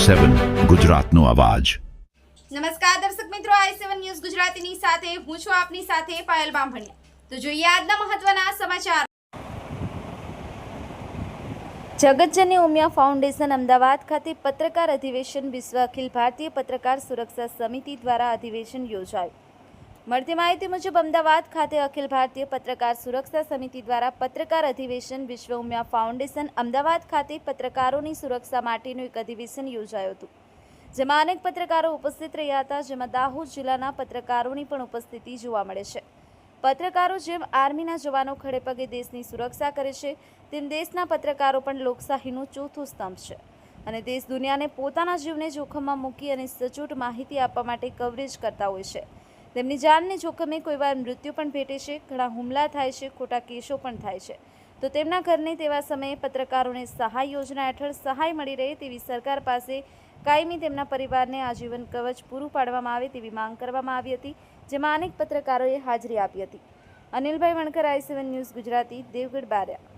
i7 ગુજરાતનો અવાજ। નમસ્કાર દર્શક મિત્રો, i7 ન્યૂઝ ગુજરાતીની સાથે હું છું આપની સાથે પાયલ બામભણિયા। તો જોઈએ આજના મહત્વના સમાચાર। જગતજનની ઉમિયા ફાઉન્ડેશન અમદાવાદ ખાતે પત્રકાર અધિવેશન વિશ્વ અખિલ ભારતીય પત્રકાર સુરક્ષા સમિતિ દ્વારા અધિવેશન યોજાયું। મળતી માહિતી મુજબ અમદાવાદ ખાતે અખિલ ભારતીય પત્રકાર સુરક્ષા સમિતિ દ્વારા પત્રકાર અધિવેશન વિશ્વ ઉમિયા ફાઉન્ડેશન અમદાવાદ ખાતે પત્રકારોની સુરક્ષા માટેનું એક અધિવેશન યોજાયું હતું, જેમાં અનેક પત્રકારો ઉપસ્થિત રહ્યા હતા, જેમાં દાહોદ જિલ્લાના પત્રકારોની પણ ઉપસ્થિતિ જોવા મળે છે। પત્રકારો જેમ આર્મીના જવાનો ખડેપગે દેશની સુરક્ષા કરે છે, તેમ દેશના પત્રકારો પણ લોકશાહીનું ચોથું સ્તંભ છે અને દેશ દુનિયાને પોતાના જીવને જોખમમાં મૂકી અને સચોટ માહિતી આપવા માટે કવરેજ કરતા હોય છે। તેમની જાનને જોખમે કોઈવાર મૃત્યુ પણ ભેટે છે, ઘણા હુમલા થાય છે, ખોટા કેસો પણ થાય છે, તો તેમના ઘરને તેવા સમયે પત્રકારોને સહાય યોજના હેઠળ સહાય મળી રહે તેવી સરકાર પાસે કાયમી તેમના પરિવારને આજીવન કવચ પૂરું પાડવામાં આવે તેવી માંગ કરવામાં આવી હતી, જેમાં અનેક પત્રકારોએ હાજરી આપી હતી। અનિલભાઈ વણકર, i7 ન્યૂઝ ગુજરાતી, દેવગઢ બારિયા।